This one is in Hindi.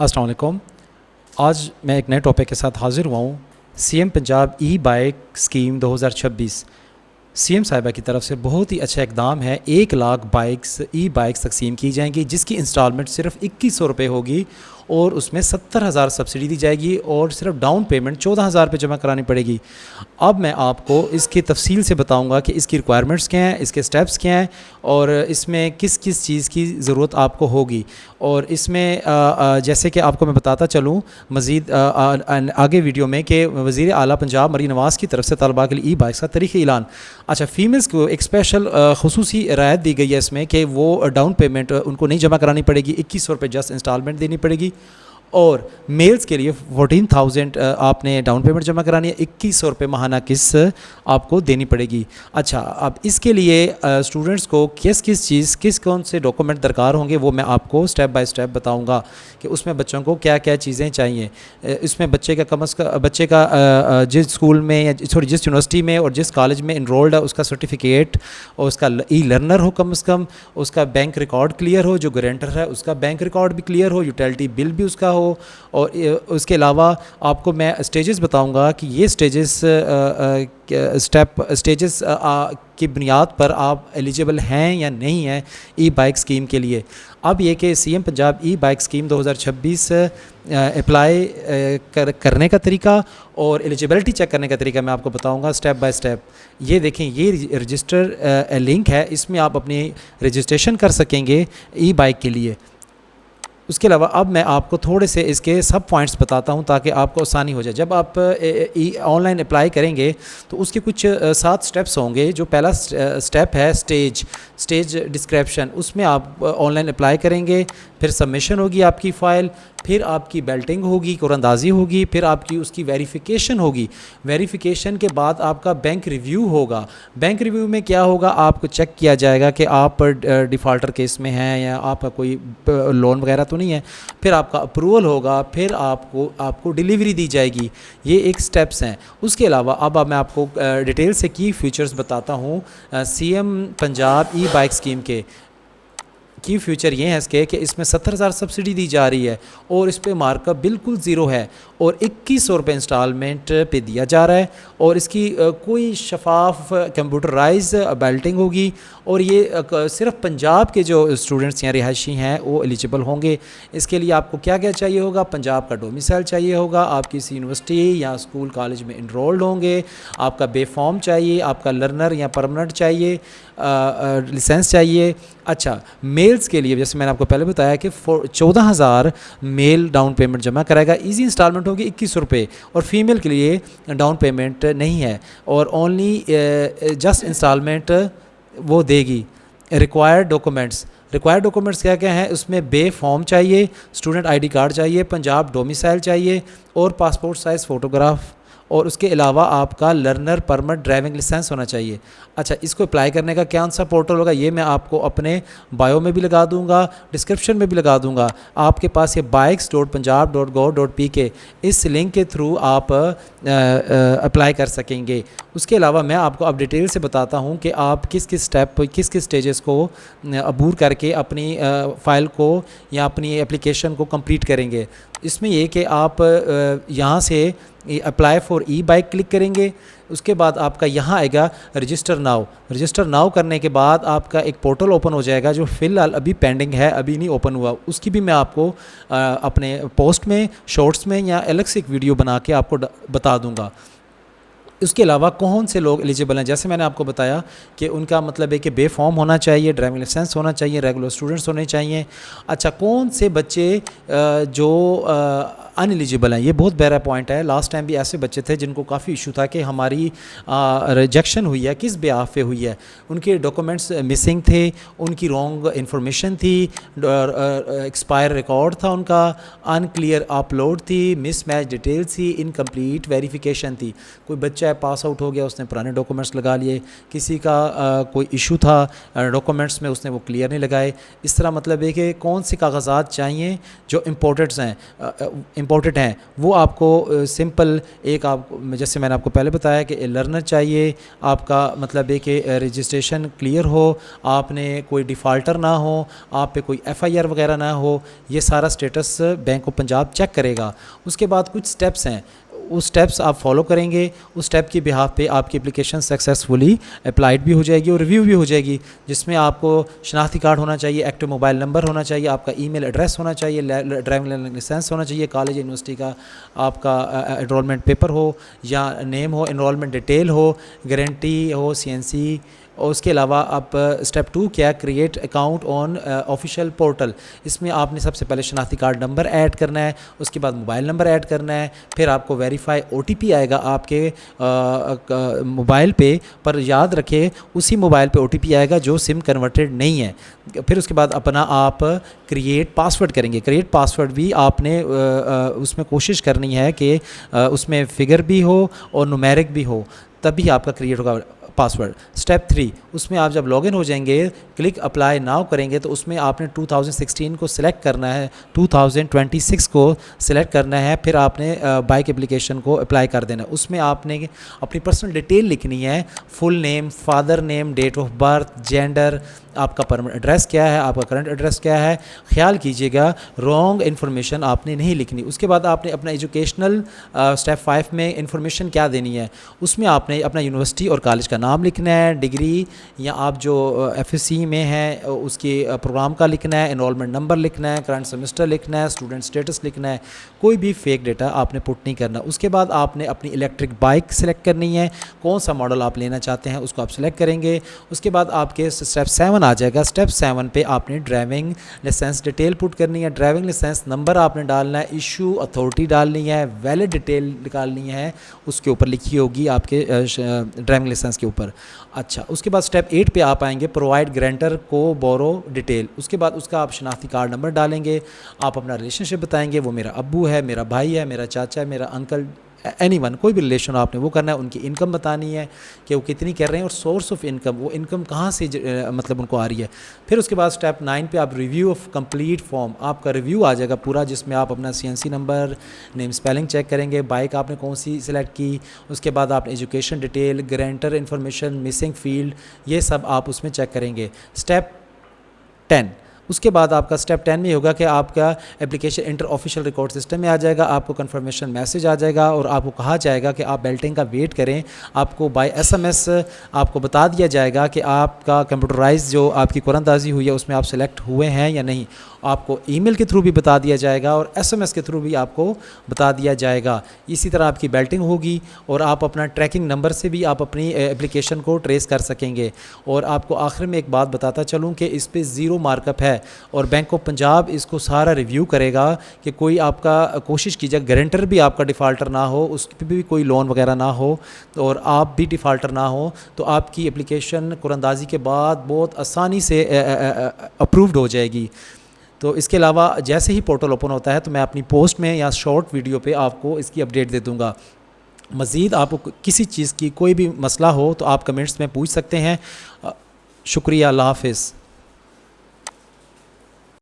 अस्सलाम वालेकुम। आज मैं एक नए टॉपिक के साथ हाज़िर हुआ हूँ। सीएम पंजाब ई बाइक स्कीम 2026 सीएम साहिबा की तरफ से बहुत ही अच्छा इकदाम है। 1 लाख बाइक्स ई बाइक्स तकसीम की जाएंगी, जिसकी इंस्टॉलमेंट सिर्फ 2100 रुपये होगी और उसमें 70,000 सब्सिडी दी जाएगी और सिर्फ डाउन पेमेंट 14,000 रुपये जमा करानी पड़ेगी। अब मैं आपको इसकी तफसील से बताऊंगा कि इसकी रिक्वायरमेंट्स क्या हैं, इसके स्टेप्स क्या हैं और इसमें किस किस चीज़ की ज़रूरत आपको होगी। और इसमें जैसे कि आपको मैं बताता चलूँ मज़ीद आगे वीडियो में कि वज़ीर आला पंजाब मरीन नवाज़ की तरफ से तलबा के लिए ई बाइक्स का तारीख़ी ऐलान। अच्छा, फ़ीमेल्स को एक स्पेशल खुसूसी रियायत दी गई है इसमें कि वो डाउन पेमेंट उनको नहीं जमा करानी पड़ेगी, 2100 रुपये जस्ट इंस्टॉलमेंट देनी पड़ेगी। और मेल्स के लिए 14,000 आपने डाउन पेमेंट जमा करानी है, 2100 रुपये माहाना किस्त आपको देनी पड़ेगी। अच्छा, अब इसके लिए स्टूडेंट्स को किस किस चीज़ कौन से डॉक्यूमेंट दरकार होंगे वो मैं आपको स्टेप बाय स्टेप बताऊंगा कि उसमें बच्चों को क्या क्या चीज़ें चाहिए। इसमें बच्चे का जिस स्कूल में या जिस यूनिवर्सिटी में और जिस कॉलेज में इनरोल्ड है उसका सर्टिफिकेट और उसका ई लर्नर हो, कम से कम उसका बैंक रिकॉर्ड क्लियर हो, जो गारंटर है उसका बैंक रिकॉर्ड भी क्लियर हो, यूटिलिटी बिल भी उसका हो। और उसके अलावा आपको मैं स्टेजेस बताऊंगा कि ये स्टेजेस की बुनियाद पर आप एलिजिबल हैं या नहीं हैं ई बाइक स्कीम के लिए। अब ये कि सीएम पंजाब ई बाइक स्कीम 2026 अप्लाई करने का तरीका और एलिजिबिलिटी चेक करने का तरीका मैं आपको बताऊंगा स्टेप बाय स्टेप। ये देखें, ये रजिस्टर लिंक है, इसमें आप अपनी रजिस्ट्रेशन कर सकेंगे ई बाइक के लिए। उसके अलावा अब मैं आपको थोड़े से इसके सब पॉइंट्स बताता हूं ताकि आपको आसानी हो जाए। जब आप ऑनलाइन अप्लाई करेंगे तो उसके कुछ 7 स्टेप्स होंगे। जो पहला स्टेप है स्टेज डिस्क्रिप्शन, उसमें आप ऑनलाइन अप्लाई करेंगे, फिर सबमिशन होगी आपकी फ़ाइल, फिर आपकी बेल्टिंग होगी, कुरानंदाज़ी होगी, फिर आपकी उसकी वेरिफ़िकेशन होगी। वेरिफ़िकेशन के बाद आपका बैंक रिव्यू होगा। बैंक रिव्यू में क्या होगा, आपको चेक किया जाएगा कि आप डिफ़ॉल्टर केस में हैं या आपका कोई लोन वगैरह तो नहीं है। फिर आपका अप्रूवल होगा, फिर आपको डिलीवरी दी जाएगी। ये एक स्टेप्स हैं। उसके अलावा अब मैं आपको डिटेल से की फीचर्स बताता हूँ सीएम पंजाब ई बाइक स्कीम के। की फ्यूचर ये है इसके कि इसमें 70,000 सब्सिडी दी जा रही है और इस पर मार्कअप बिल्कुल ज़ीरो है और 2100 रुपये इंस्टॉलमेंट पे दिया जा रहा है। और इसकी कोई शफाफ कंप्यूटराइज बेल्टिंग होगी और ये सिर्फ पंजाब के जो स्टूडेंट्स या रिहायशी हैं वो एलिजिबल होंगे। इसके लिए आपको क्या क्या चाहिए होगा, पंजाब का डोमिसाइल चाहिए होगा, आप किसी यूनिवर्सिटी या स्कूल कॉलेज में इनरोल्ड होंगे, आपका बे फॉर्म चाहिए, आपका लर्नर या परमानेंट चाहिए, लाइसेंस चाहिए। अच्छा, मेल्स के लिए जैसे मैंने आपको पहले बताया कि 14,000 मेल डाउन पेमेंट जमा कराएगा, इजी इंस्टॉलमेंट होगी 2100 रुपये। और फीमेल के लिए डाउन पेमेंट नहीं है और ओनली जस्ट इंस्टॉलमेंट वो देगी। रिक्वायर्ड डॉक्यूमेंट्स क्या क्या हैं, उसमें बे फॉर्म चाहिए, स्टूडेंट आईडी कार्ड चाहिए, पंजाब डोमिसाइल चाहिए और पासपोर्ट साइज़ फ़ोटोग्राफ, और उसके अलावा आपका लर्नर परमिट ड्राइविंग लाइसेंस होना चाहिए। अच्छा, इसको अप्लाई करने का कौन सा पोर्टल होगा ये मैं आपको अपने बायो में भी लगा दूंगा, डिस्क्रिप्शन में भी लगा दूंगा। आपके पास ये bikes.punjab.gov.pk इस लिंक के थ्रू आप अप्लाई कर सकेंगे। उसके अलावा मैं आपको अब डिटेल से बताता हूँ कि आप किस किस स्टेजेस को अबूर करके अपनी फ़ाइल को या अपनी एप्लीकेशन को कंप्लीट करेंगे। इसमें ये कि आप यहाँ से apply for E bike click करेंगे। उसके बाद आपका यहाँ आएगा रजिस्टर नाउ करने के बाद आपका एक पोर्टल ओपन हो जाएगा जो फ़िलहाल अभी पेंडिंग है, अभी नहीं ओपन हुआ। उसकी भी मैं आपको अपने पोस्ट में, शॉर्ट्स में या अलग से एक वीडियो बना के आपको बता दूँगा। उसके अलावा कौन से लोग एलिजिबल हैं, जैसे मैंने आपको बताया कि उनका मतलब है कि बे फॉर्म होना चाहिए, ड्राइविंग लाइसेंस होना चाहिए, रेगुलर स्टूडेंट्स होने चाहिए। अच्छा, कौन से बच्चे जो अनएलिजिबल हैं, ये बहुत बड़ा पॉइंट है। लास्ट टाइम भी ऐसे बच्चे थे जिनको काफ़ी इशू था कि हमारी रिजेक्शन हुई है, किस बेआफ पे हुई है, उनके डॉक्यूमेंट्स मिसिंग थे, उनकी रॉन्ग इन्फॉर्मेशन थी, एक्सपायर रिकॉर्ड था उनका, अनक्लियर अपलोड थी, मिसमैच डिटेल्स थी, इनकम्प्लीट वेरिफिकेशन थी। कोई बच्चा पास आउट हो गया, उसने पुराने डॉक्यूमेंट्स लगा लिए, किसी का कोई इशू था डॉक्यूमेंट्स में, उसने वो क्लियर नहीं लगाए। इस तरह मतलब है कि कौन से कागजात चाहिए जो इम्पोर्टेंट्स हैं। इम्पोर्टेंट हैं वो आपको सिंपल एक आप जैसे मैंने आपको पहले बताया कि लर्नर चाहिए, आपका मतलब है कि रजिस्ट्रेशन क्लियर हो, आपने कोई डिफ़ाल्टर ना हो, आप पे कोई एफआईआर वगैरह ना हो, ये सारा status bank of Punjab check करेगा। उसके बाद कुछ स्टेप्स हैं, उस स्टेप्स आप फॉलो करेंगे, उस स्टेप की बिहाफ पे आपकी एप्लीकेशन सक्सेसफुली अप्लाइड भी हो जाएगी और रिव्यू भी हो जाएगी, जिसमें आपको शनाख्ती कार्ड होना चाहिए, एक्टिव मोबाइल नंबर होना चाहिए, आपका ईमेल एड्रेस होना चाहिए, ड्राइविंग लाइसेंस होना चाहिए, कॉलेज यूनिवर्सिटी का आपका एनरोलमेंट पेपर हो या नेम हो, एनरोलमेंट डिटेल हो, गारंटी हो, सीएनसी। और उसके अलावा आप स्टेप 2 क्या, create account on official portal. इसमें आपने सबसे पहले शनाख्ती कार्ड नंबर ऐड करना है, उसके बाद मोबाइल नंबर ऐड करना है, फिर आपको वेरीफाई ओटीपी आएगा आपके मोबाइल पे, पर याद रखें उसी मोबाइल पे ओटीपी आएगा जो सिम कन्वर्टेड नहीं है। फिर उसके बाद अपना आप क्रिएट पासवर्ड करेंगे। क्रिएट पासवर्ड भी आपने उसमें कोशिश करनी है कि उसमें फ़िगर भी हो और न्यूमेरिक भी हो, तभी आपका क्रिएट होगा पासवर्ड। स्टेप 3, उसमें आप जब लॉगिन हो जाएंगे, क्लिक अप्लाई नाउ करेंगे तो उसमें आपने 2016 को सिलेक्ट करना है, 2026 को सिलेक्ट करना है, फिर आपने बाइक एप्लीकेशन को अप्लाई कर देना है। उसमें आपने अपनी पर्सनल डिटेल लिखनी है, full name, father name, date of birth, gender, आपका परमानेंट एड्रेस क्या है, आपका करंट एड्रेस क्या है। ख्याल कीजिएगा रॉन्ग इन्फॉर्मेशन आपने नहीं लिखनी। उसके बाद आपने अपना एजुकेशनल स्टेप 5 में इंफॉर्मेशन क्या देनी है, उसमें आपने अपना यूनिवर्सिटी और कॉलेज का नाम लिखना है, डिग्री या आप जो एफएससी में हैं उसके प्रोग्राम का लिखना है, एनरोलमेंट नंबर लिखना है, करंट सेमेस्टर लिखना है, स्टूडेंट स्टेटस लिखना है, कोई भी फेक डेटा आपने पुट नहीं करना। उसके बाद आपने अपनी इलेक्ट्रिक बाइक सेलेक्ट करनी है, कौन सा मॉडल आप लेना चाहते हैं उसको आप सेलेक्ट करेंगे। उसके बाद आपके स्टेप 7 आ जाएगा। स्टेप 7 पे आपने ड्राइविंग लाइसेंस डिटेल पुट करनी है, ड्राइविंग लाइसेंस नंबर आपने डालना है, इशू अथॉरिटी डालनी है, वैलिड डिटेल निकालनी है, उसके ऊपर लिखी होगी आपके ड्राइविंग लाइसेंस के ऊपर। अच्छा, उसके बाद स्टेप 8 पे आप आएंगे, प्रोवाइड ग्रांटर को बोरो डिटेल। उसके बाद उसका आप शनाख्ती कार्ड नंबर डालेंगे, आप अपना रिलेशनशिप बताएंगे, वो मेरा अब्बू है, मेरा भाई है, मेरा चाचा है, मेरा अंकल, एनीवन, कोई भी रिलेशन आपने वो करना है। उनकी इनकम बतानी है कि वो कितनी कर रहे हैं और सोर्स ऑफ इनकम, वो इनकम कहाँ से मतलब उनको आ रही है। फिर उसके बाद स्टेप 9 पे आप रिव्यू ऑफ कंप्लीट फॉर्म, आपका रिव्यू आ जाएगा पूरा, जिसमें आप अपना CNC number, name spelling check करेंगे, बाइक आपने कौन सी सिलेक्ट की, उसके बाद आप education detail, guarantor information, missing field, ये सब आप उसमें चेक करेंगे। स्टेप 10, उसके बाद आपका स्टेप 10 में होगा कि आपका application inter official record system में आ जाएगा, आपको कंफर्मेशन मैसेज आ जाएगा और आपको कहा जाएगा कि आप बेल्टिंग का वेट करें। आपको बाय एसएमएस आपको बता दिया जाएगा कि आपका कंप्यूटराइज जो आपकी कुरानदाजी हुई है उसमें आप सेलेक्ट हुए हैं या नहीं। आपको ईमेल के थ्रू भी बता दिया जाएगा और एसएमएस के थ्रू भी आपको बता दिया जाएगा। इसी तरह आपकी बेल्टिंग होगी और आप अपना ट्रैकिंग नंबर से भी आप अपनी एप्लीकेशन को ट्रेस कर सकेंगे। और आपको आखिर में एक बात बताता चलूँ कि इस पे ज़ीरो मार्कअप है और बैंक ऑफ पंजाब इसको सारा रिव्यू करेगा कि कोई आपका कोशिश कीजिए गारंटर भी आपका डिफ़ाल्टर ना हो, उस पर भी कोई लोन वगैरह ना हो और आप भी डिफ़ाल्टर ना हो, तो आपकी एप्लीकेशन कुरानदाजी के बाद बहुत आसानी से अप्रूव्ड हो जाएगी। तो इसके अलावा जैसे ही पोर्टल ओपन होता है तो मैं अपनी पोस्ट में या शॉर्ट वीडियो पे आपको इसकी अपडेट दे दूँगा। मज़ीद आपको किसी चीज़ की कोई भी मसला हो तो आप कमेंट्स में पूछ सकते हैं। शुक्रिया, अल्लाह हाफ़िज़।